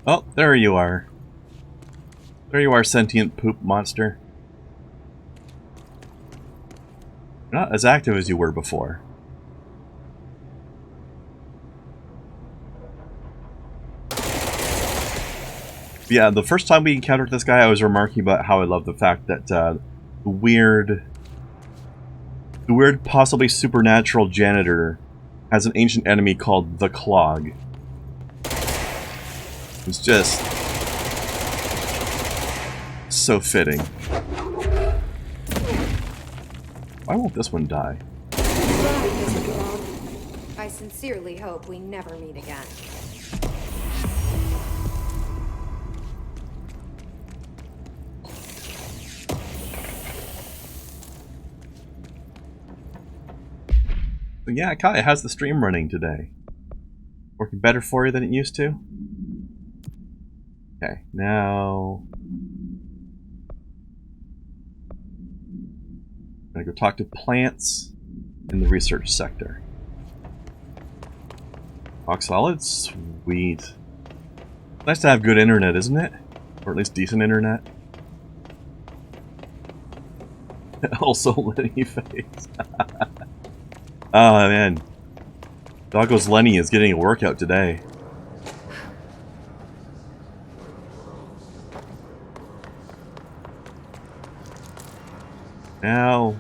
Oh, there you are. There you are, sentient poop monster. You're not as active as you were before. Yeah, the first time we encountered this guy, I was remarking about how I love the fact that the weird, possibly supernatural janitor has an ancient enemy called the Clog. It's just so fitting. Why won't this one die? I sincerely hope we never meet again. But yeah, it kinda has the stream running today. Working better for you than it used to? Okay, now... I'm gonna go talk to plants in the research sector. Rock solid? Sweet. Nice to have good internet, isn't it? Or at least decent internet. Also, Lenny face. Oh man. Doggo's Lenny is getting a workout today. Now,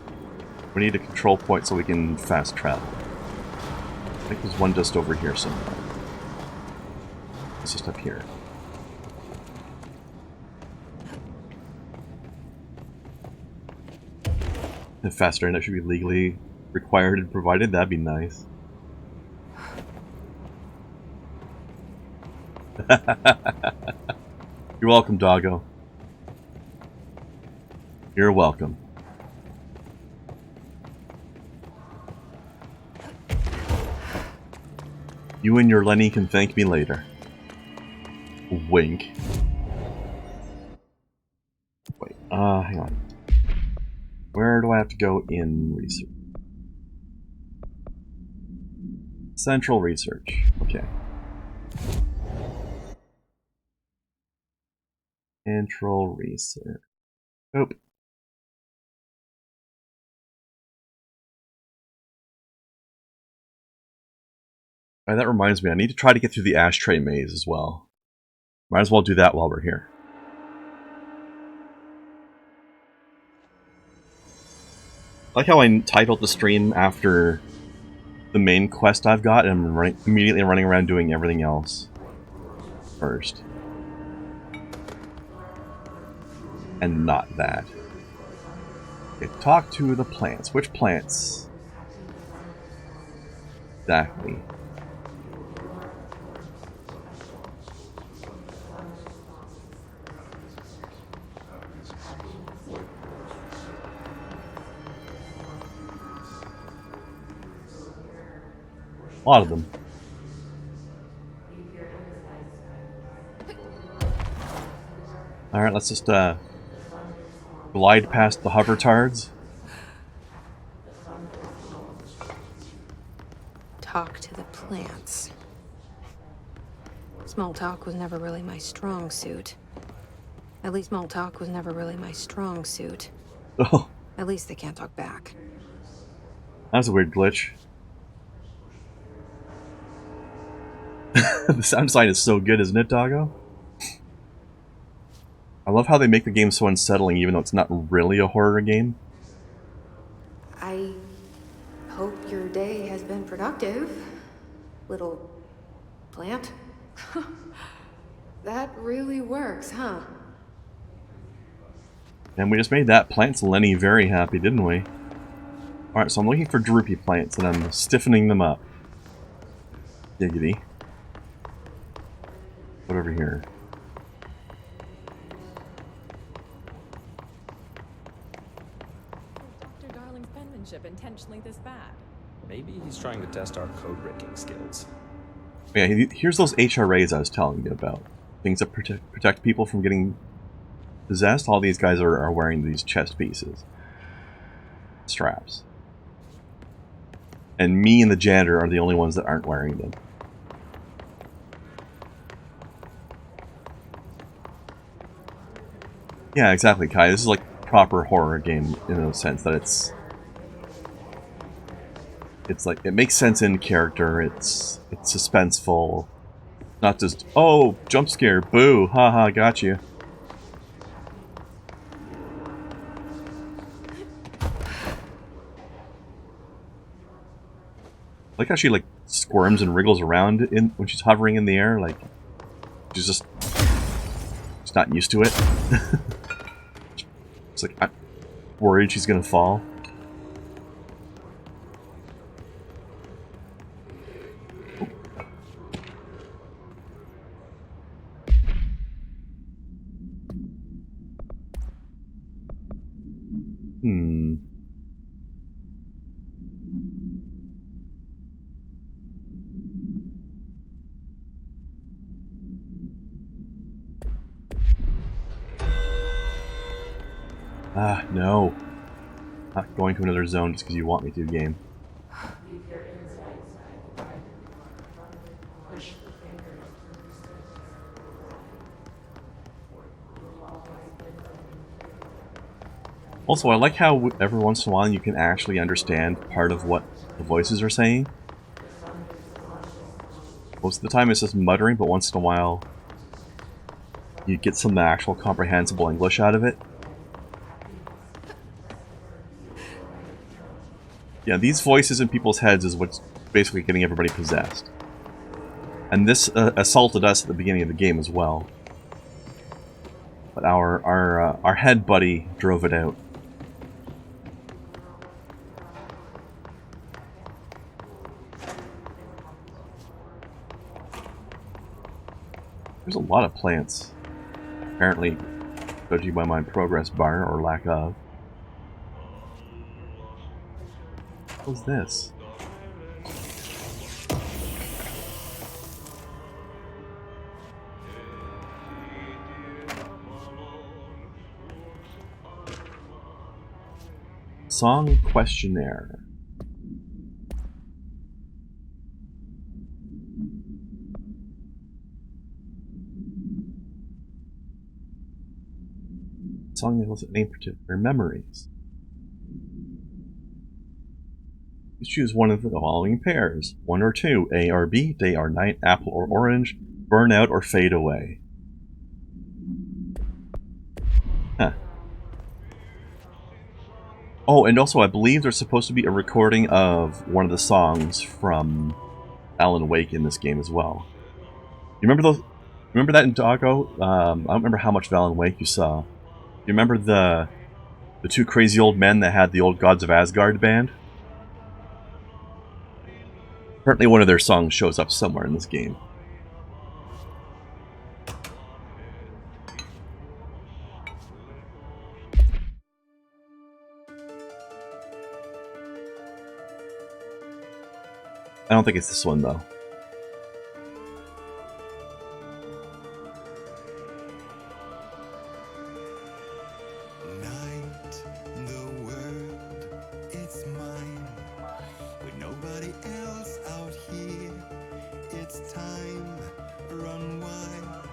we need a control point so we can fast travel. I think there's one just over here somewhere. It's just up here. The faster internet should be legally required and provided. That'd be nice. You're welcome, Doggo. You're welcome. You and your Lenny can thank me later. Wink. Wait, hang on. Where do I have to go in research? Central research. Okay. Central research. Oop. That reminds me, I need to try to get through the ashtray maze as well. Might as well do that while we're here. I like how I titled the stream after the main quest I've got, and I'm immediately running around doing everything else first. And not that. Okay, talk to the plants. Which plants? Exactly. A lot of them. Alright, let's just glide past the hover-tards. Talk to the plants. Small talk was never really my strong suit. At least small talk was never really my strong suit. Oh. At least they can't talk back. That's a weird glitch. The sound design is so good, isn't it, Doggo? I love how they make the game so unsettling, even though it's not really a horror game. I hope your day has been productive, little plant. That really works, huh? And we just made that plant's Lenny very happy, didn't we? Alright, so I'm looking for droopy plants, and I'm stiffening them up. Giggity. What over here? Dr. Darling's penmanship intentionally this bad? Maybe he's trying to test our code breaking skills. Yeah, here's those HRAs I was telling you about. Things that protect people from getting possessed. All these guys are wearing these chest pieces. Straps. And me and the janitor are the only ones that aren't wearing them. Yeah, exactly, Kai. This is like proper horror game in a sense that it's like it makes sense in character. It's suspenseful, not just oh jump scare, boo, haha, got you. I like how she like squirms and wriggles around in when she's hovering in the air, like she's just not used to it. It's like I'm worried she's gonna fall. Hmm. Ah, no. Not going to another zone just because you want me to, game. Also, I like how every once in a while you can actually understand part of what the voices are saying. Most of the time it's just muttering, but once in a while you get some actual comprehensible English out of it. Yeah, these voices in people's heads is what's basically getting everybody possessed. And this assaulted us at the beginning of the game as well. But our head buddy drove it out. There's a lot of plants. Apparently, judging by my progress bar, or lack of. What's this? Song questionnaire. Song that elicits any particular memories. Please choose one of the following pairs. 1 or 2, A or B, day or night, apple or orange, burn out or fade away. Huh. Oh, and also I believe there's supposed to be a recording of one of the songs from Alan Wake in this game as well. You remember those? Remember that in Doggo? I don't remember how much of Alan Wake you saw. You remember the two crazy old men that had the old Gods of Asgard band? Apparently one of their songs shows up somewhere in this game. I don't think it's this one, though. Night, the world, it's mine. With nobody else out here, it's time, run wild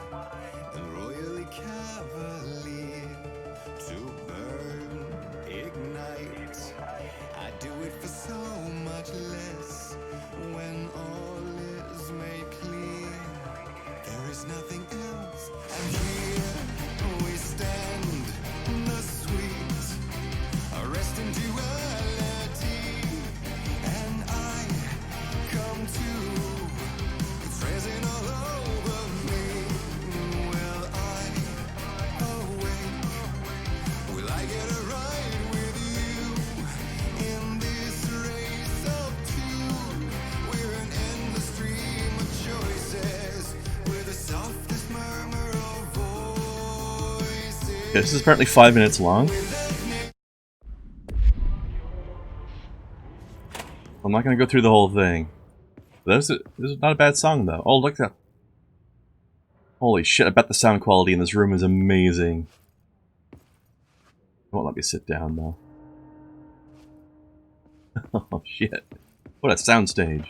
and royally cavalier. To burn, ignite, I do it for so much less. When all is made clear, there is nothing else. And here we stand, the sweet arrest in duality, and I come to, it's resin all over me. Will I awake? Will I get a ride with you in this race of two? We're an endless stream of choices with the softest murmur of voices. Yeah, this is apparently 5 minutes long. I'm not going to go through the whole thing. This is not a bad song, though. Oh, look at that. Holy shit, I bet the sound quality in this room is amazing. It won't let me sit down, though. Oh, shit. What a soundstage.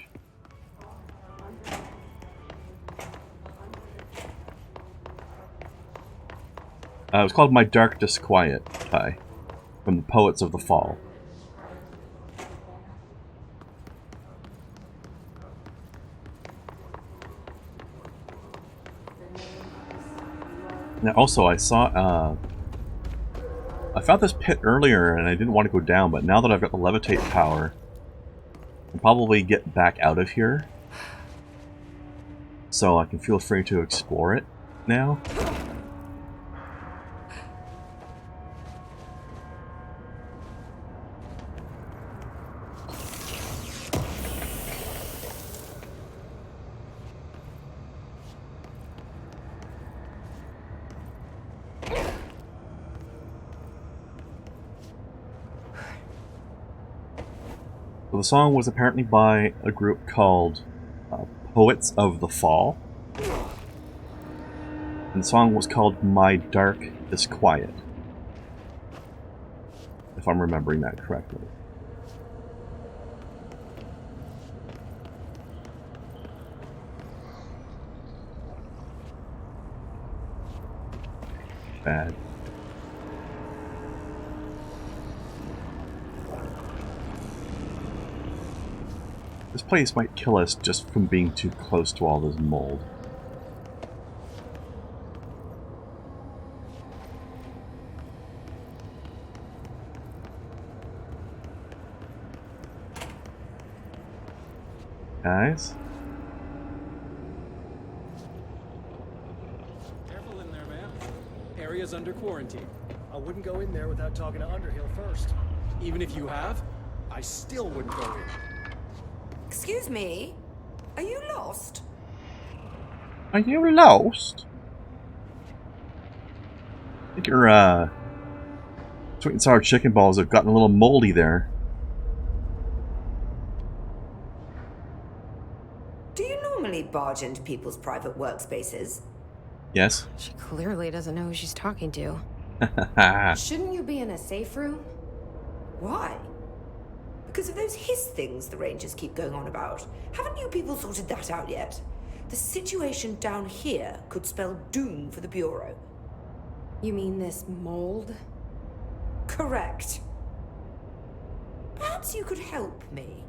It was called My Dark Disquiet, Ty, from the Poets of the Fall. Now, also, I saw, I found this pit earlier and I didn't want to go down, but now that I've got the levitate power, I'll probably get back out of here. So I can feel free to explore it now. So the song was apparently by a group called Poets of the Fall. And the song was called My Dark Disquiet, if I'm remembering that correctly. Bad. This place might kill us just from being too close to all this mold. Guys? Careful in there, man. Area's under quarantine. I wouldn't go in there without talking to Underhill first. Even if you have, I still wouldn't go in. Excuse me? Are you lost? Are you lost? I think your sweet and sour chicken balls have gotten a little moldy there. Do you normally barge into people's private workspaces? Yes? She clearly doesn't know who she's talking to. Shouldn't you be in a safe room? Why? Because of those hiss things the Rangers keep going on about. Haven't you people sorted that out yet? The situation down here could spell doom for the Bureau. You mean this mold? Correct. Perhaps you could help me.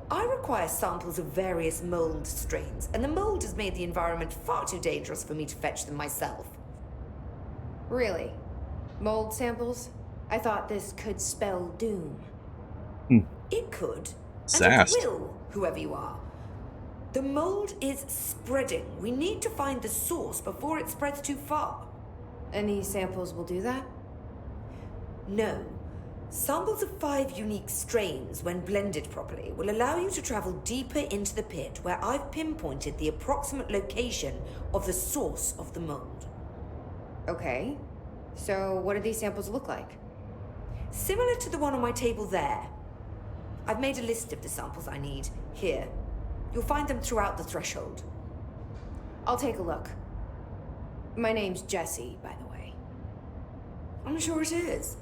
I require samples of various mold strains, and the mold has made the environment far too dangerous for me to fetch them myself. Really? Mold samples? I thought this could spell doom. It could. Sassed. And it will, whoever you are. The mold is spreading. We need to find the source before it spreads too far. Any samples will do that? No. Samples of 5 unique strains, when blended properly, will allow you to travel deeper into the pit, where I've pinpointed the approximate location of the source of the mold. Okay. So what do these samples look like? Similar to the one on my table there. I've made a list of the samples I need. Here. You'll find them throughout the threshold. I'll take a look. My name's Jesse, by the way. I'm sure it is.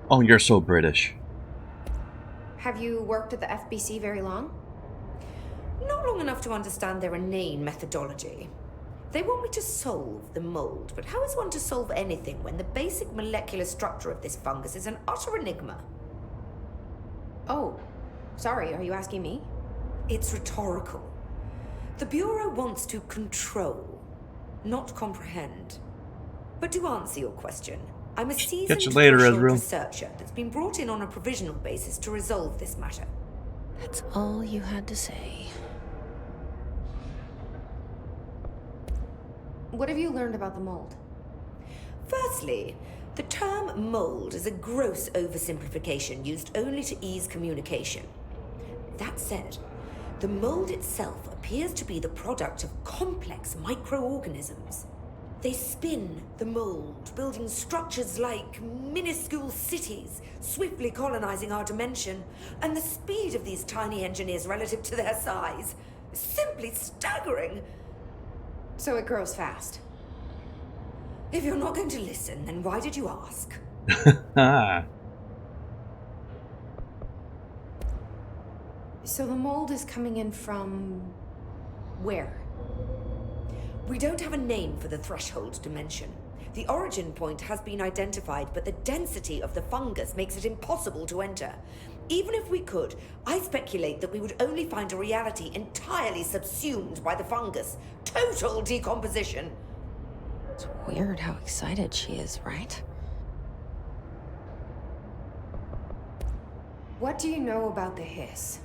Oh, you're so British. Have you worked at the FBC very long? Not long enough to understand their inane methodology. They want me to solve the mold, but how is one to solve anything when the basic molecular structure of this fungus is an utter enigma? Oh, sorry, are you asking me? It's rhetorical. The Bureau wants to control, not comprehend. But to answer your question, I'm a seasoned Catch you later, threshold Ezreal. researcher that's been brought in on a provisional basis to resolve this matter. That's all you had to say. What have you learned about the mold? Firstly, the term mold is a gross oversimplification used only to ease communication. That said, the mold itself appears to be the product of complex microorganisms. They spin the mold, building structures like minuscule cities, swiftly colonizing our dimension. And the speed of these tiny engineers relative to their size is simply staggering. So it grows fast. If you're not going to listen, then why did you ask? So the mold is coming in from where? We don't have a name for the threshold dimension. The origin point has been identified, but the density of the fungus makes it impossible to enter. Even if we could, I speculate that we would only find a reality entirely subsumed by the fungus. Total decomposition. It's weird how excited she is, right? What do you know about the hiss?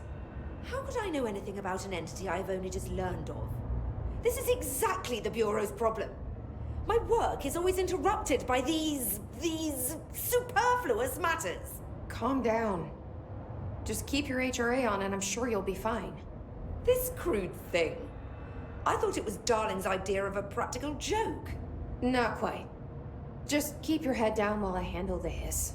How could I know anything about an entity I've only just learned of? This is exactly the Bureau's problem. My work is always interrupted by these superfluous matters. Calm down. Just keep your HRA on and I'm sure you'll be fine. This crude thing. I thought it was Darling's idea of a practical joke. Not quite. Just keep your head down while I handle the hiss.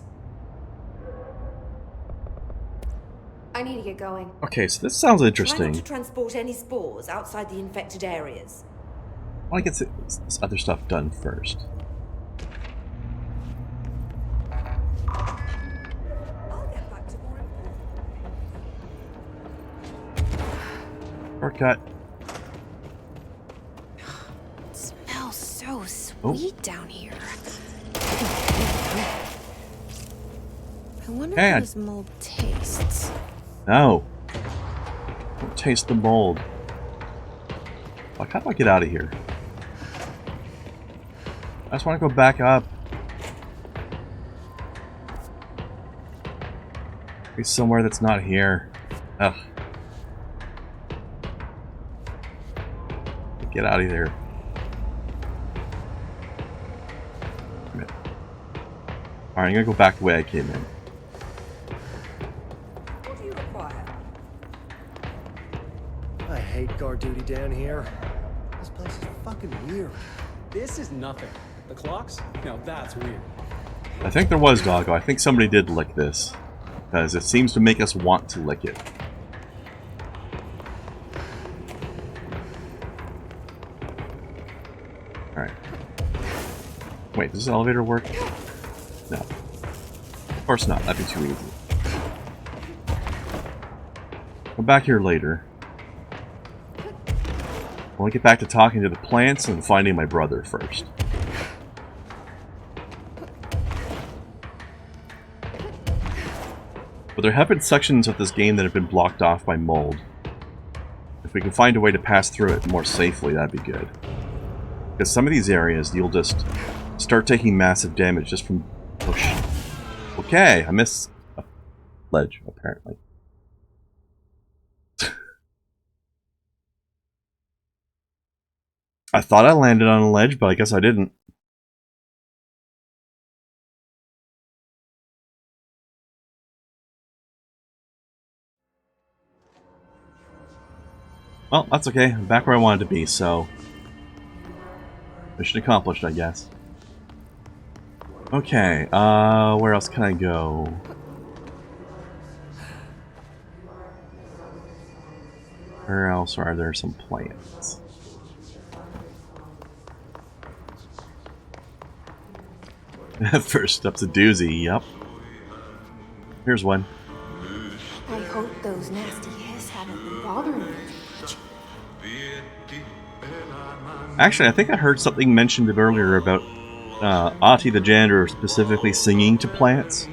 I need to get going. Okay, so this sounds Try interesting. not to transport any spores outside the infected areas. I want to get this other stuff done first. I'll get back to more important. Shortcut. It smells so sweet down here. I wonder Hey, how this mold tastes. No. Don't taste the mold. Like, how do I get out of here? I just want to go back up. Be somewhere that's not here. Ugh. Get out of here. Alright, I'm gonna go back the way I came in. What do you require? I hate guard duty down here. This place is fucking weird. This is nothing. The clocks? Now that's weird. I think there was, Doggo. I think somebody did lick this. Because it seems to make us want to lick it. Alright. Wait, does this elevator work? No. Of course not. That'd be too easy. Come back here later. I want to get back to talking to the plants and finding my brother first. But there have been sections of this game that have been blocked off by mold. If we can find a way to pass through it more safely, that'd be good. Because some of these areas, you'll just start taking massive damage just from push. Okay, I missed a ledge, apparently. I thought I landed on a ledge, but I guess I didn't. Well, that's okay. I'm back where I wanted to be, so... mission accomplished, I guess. Okay, where else can I go? Where else are there some plants? First up's a doozy, yep. Here's one. I hope those nasty hiss haven't been bothering you too much. Actually, I think I heard something mentioned earlier about Ati the janitor specifically singing to plants.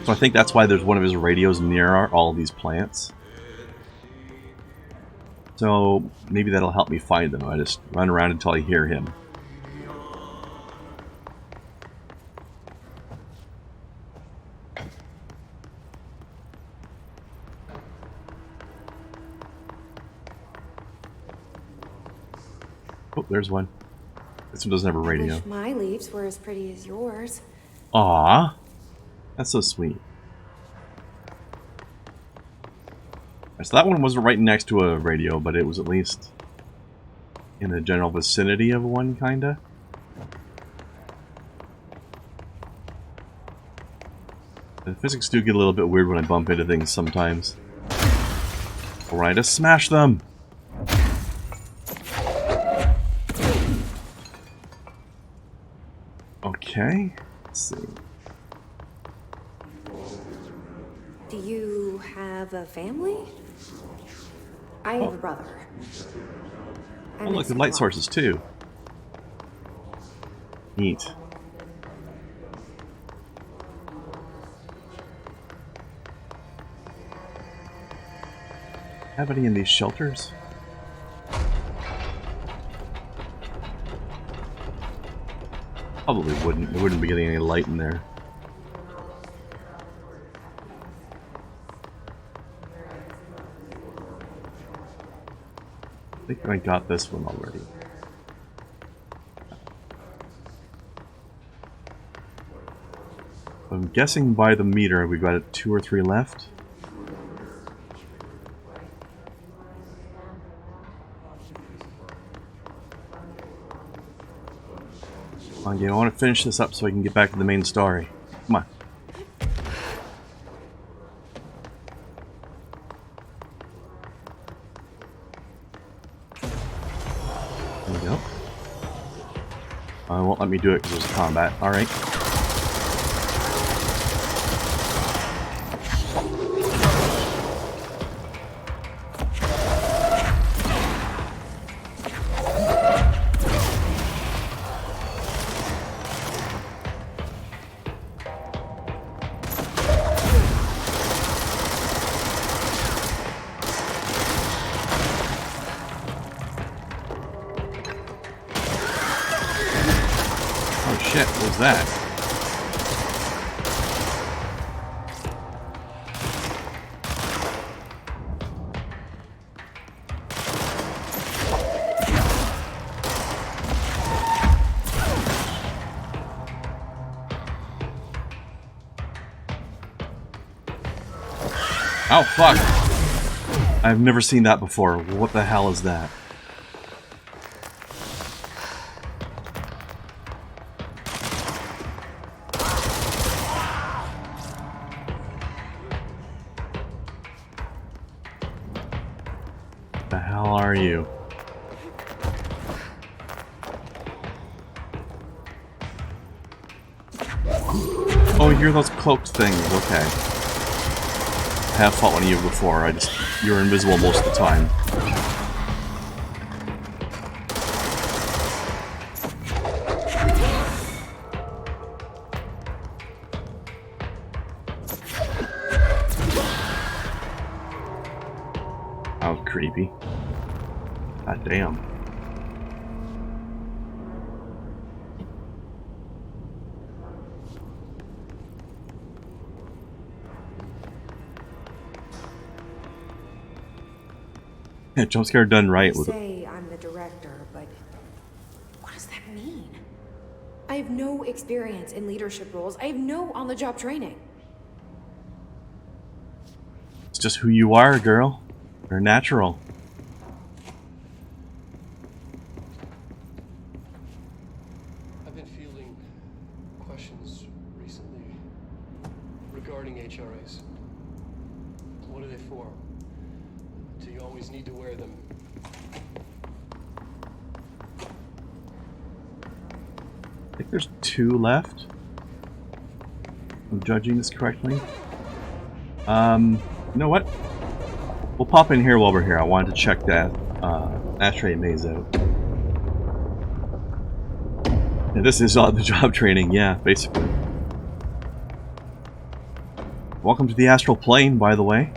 So I think that's why there's one of his radios near all these plants. So maybe that'll help me find them. I just run around until I hear him. Oh, there's one. This one doesn't have a I radio. wish my leaves were as pretty as yours. Aww. That's so sweet. So that one wasn't right next to a radio, but it was at least in the general vicinity of one, kinda. The physics do get a little bit weird when I bump into things sometimes. Or I just smash them! Okay, let's see. Do you have a family? I have a brother. Oh look, the light sources too. Neat. Have any in these shelters? Probably wouldn't. We wouldn't be getting any light in there. I think I got this one already. I'm guessing by the meter we've got 2 or 3 left. Okay, I want to finish this up so I can get back to the main story. Come on. There we go. Won't let me do it because there's combat. Alright. Shit, what was that? Oh, fuck! I've never seen that before. What the hell is that? The hell are you? Oh, you're those cloaked things. Okay. I have fought one of you before. You're invisible most of the time. That was creepy. God damn. Yeah, jump scare done right with it. Say I'm the director, but what does that mean? I have no experience in leadership roles. I have no on-the-job training. It's just who you are, girl. You're natural. I've been fielding questions recently regarding HRAs. What are they for? Do you always need to wear them? I think there's 2 left. If I'm judging this correctly. You know what? We'll pop in here while we're here. I wanted to check that ashtray maze out. And this is on the job training, yeah, basically. Welcome to the astral plane, by the way.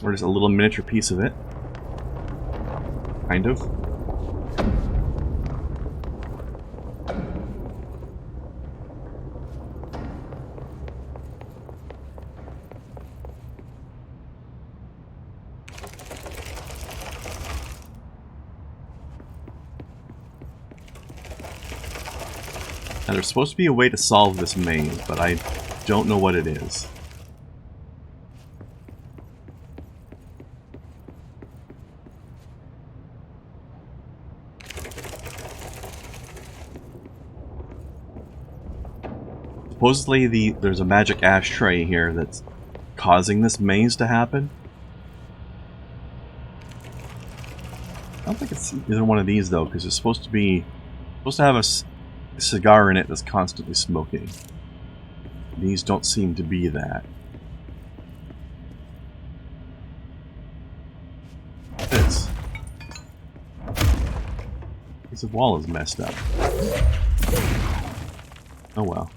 Or just a little miniature piece of it. Kind of. Now there's supposed to be a way to solve this maze, but I don't know what it is. Supposedly there's a magic ashtray here that's causing this maze to happen. I don't think it's either one of these though, because it's supposed to have a cigar in it that's constantly smoking. These don't seem to be that. This. This wall is messed up. Oh well.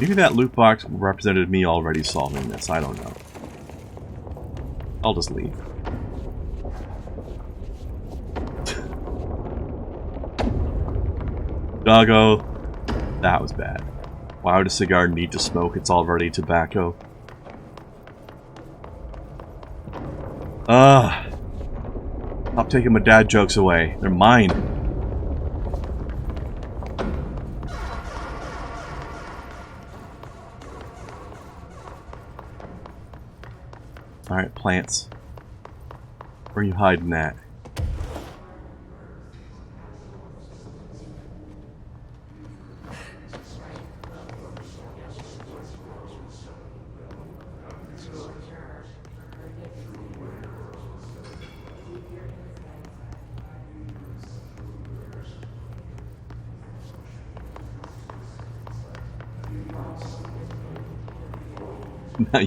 Maybe that loot box represented me already solving this, I don't know. I'll just leave. Doggo. That was bad. Why would a cigar need to smoke? It's already tobacco. Ugh. Stop taking my dad jokes away. They're mine. Alright, plants. Where are you hiding at?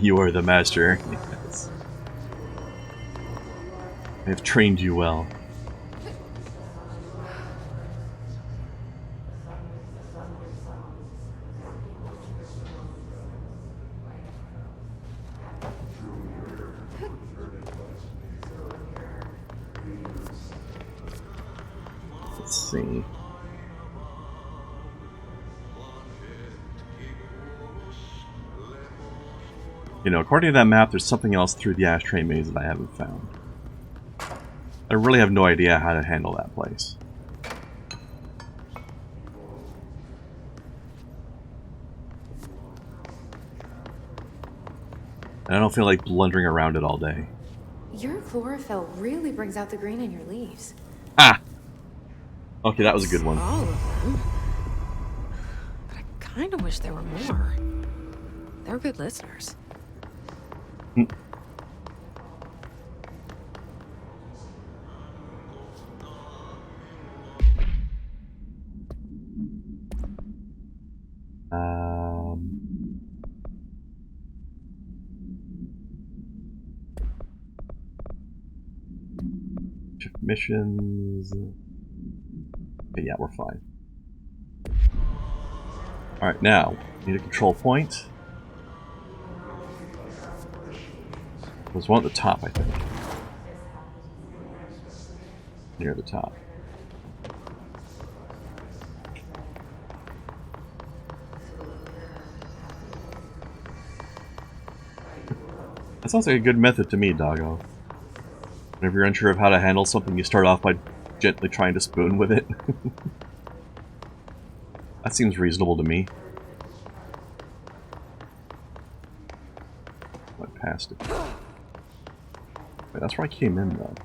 You are the master. Yes. I have trained you well. Let's see. You know, according to that map, there's something else through the ashtray maze that I haven't found. I really have no idea how to handle that place. And I don't feel like blundering around it all day. Your chlorophyll really brings out the green in your leaves. Ah! Okay, that was a good one. All of them. But I kind of wish there were more. They're good listeners. Missions. Okay, yeah, we're fine. Alright, now, need a control point. There's one at the top, I think. Near the top. That sounds like a good method to me, doggo. Whenever you're unsure of how to handle something, you start off by gently trying to spoon with it. That seems reasonable to me. Went past it. Wait, that's where I came in, though.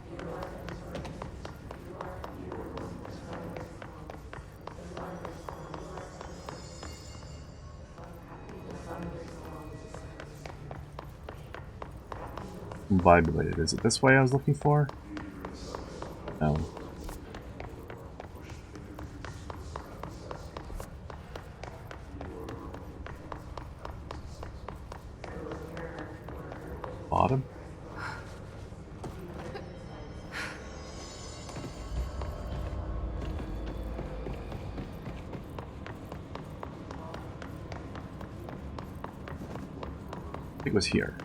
Combobulated. Is it this way I was looking for? No. Bottom? I think it was here.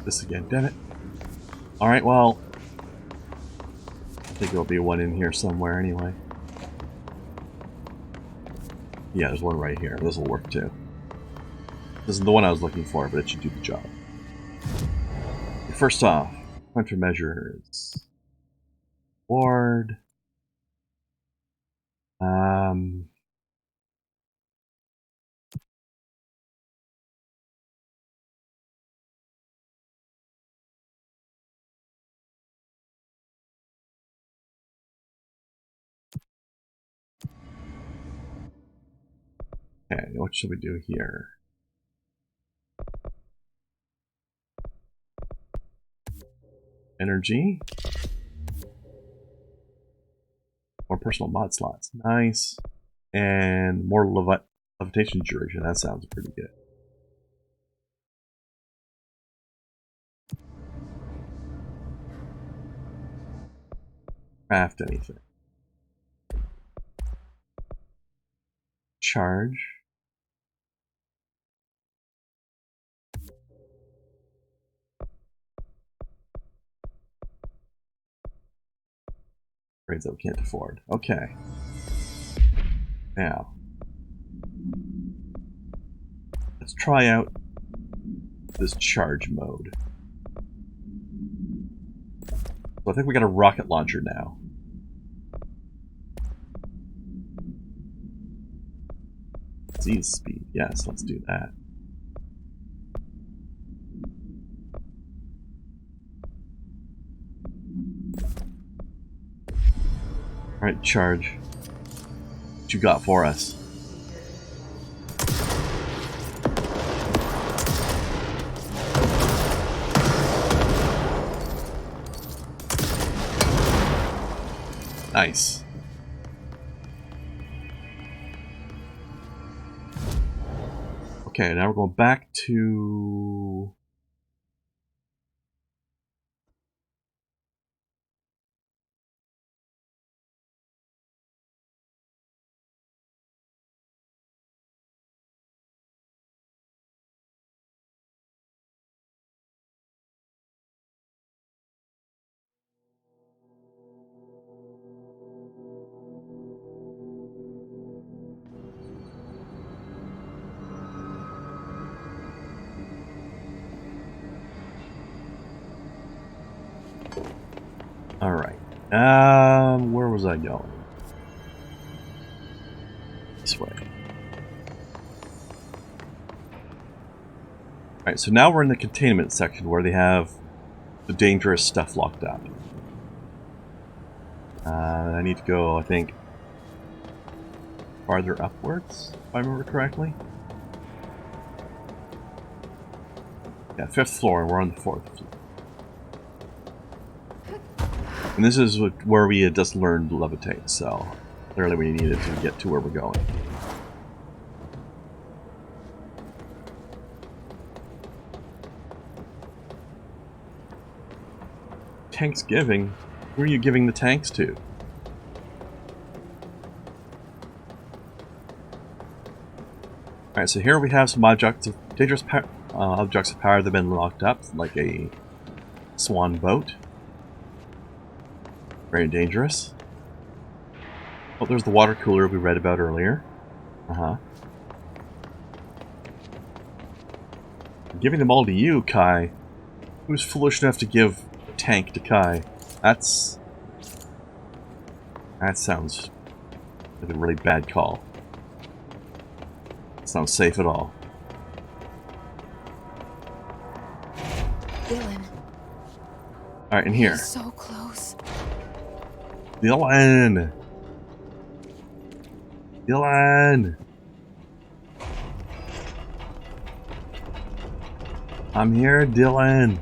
This again, damn it. Alright, well, I think there'll be one in here somewhere anyway. Yeah, there's one right here. This will work too. This is the one I was looking for, but it should do the job. First off, countermeasures. Ward. Okay, what should we do here? energy. More personal mod slots. Nice. And more levitation duration. That sounds pretty good. Craft anything. Charge. Grades that we can't afford. Okay. Now, let's try out this charge mode. So I think we got a rocket launcher now. Z speed, yes, let's do that. Alright, charge. What you got for us? Nice. Okay, now we're going back to... Alright. Where was I going? This way. Alright, so now we're in the containment section where they have the dangerous stuff locked up. I need to go, I think, farther upwards, if I remember correctly. Yeah, 5th floor, and we're on the 4th floor. And this is where we had just learned to levitate, so clearly we needed to get to where we're going. Thanksgiving? Who are you giving the tanks to? Alright, so here we have some objects of dangerous objects of power that have been locked up, like a swan boat. Very dangerous. Oh, there's the water cooler we read about earlier. I'm giving them all to you, Kai. Who's foolish enough to give a tank to Kai? That sounds like a really bad call. Sounds safe at all. Dylan. Alright, in here. So close. Dylan! Dylan! I'm here, Dylan!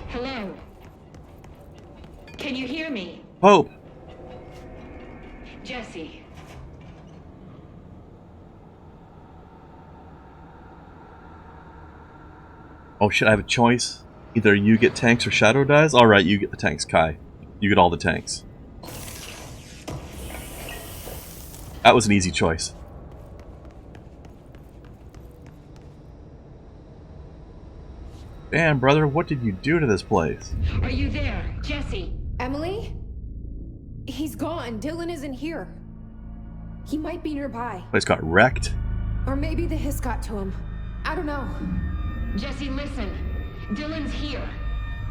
Hello? Can you hear me? Pope! Jesse. Oh shit, I have a choice. Either you get tanks or Shadow dies? Alright, you get the tanks, Kai. You get all the tanks. That was an easy choice. Damn, brother, what did you do to this place? Are you there, Jesse? Emily? He's gone. Dylan isn't here. He might be nearby. Place got wrecked. Or maybe the hiss got to him. I don't know. Jesse, listen. Dylan's here.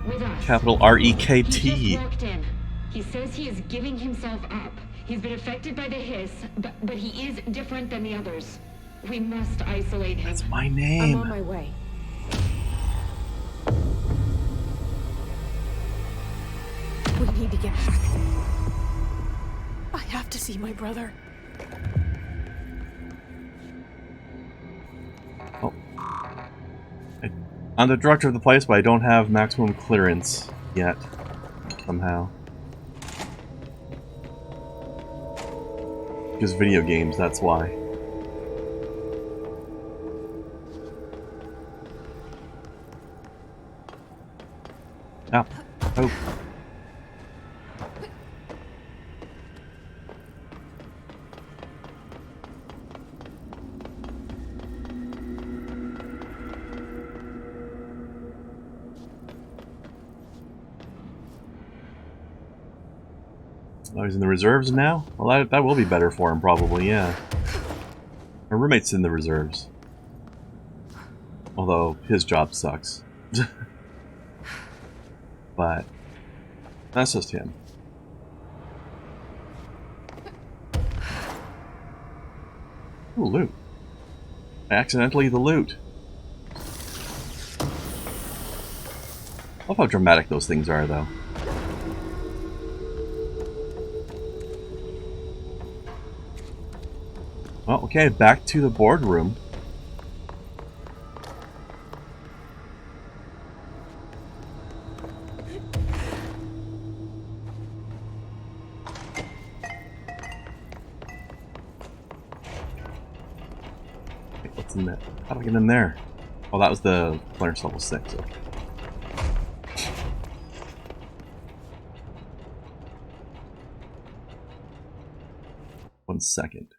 With us. Capital R-E-K-T. He just walked in. He says he is giving himself up. He's been affected by the hiss, but he is different than the others. We must isolate him. That's my name. I'm on my way. We need to get back. I have to see my brother. Oh. I'm the director of the place, but I don't have maximum clearance yet. Somehow. Because video games, that's why. Ah. Oh. Oh, he's in the reserves now? Well, that will be better for him, probably, yeah. My roommate's in the reserves. Although, his job sucks. But, that's just him. Ooh, loot. Accidentally the loot. I love how dramatic those things are, though. Well, okay, back to the boardroom. Wait, what's in there? How do I get in there? Oh, that was the clearance level 6. Okay. 1 second.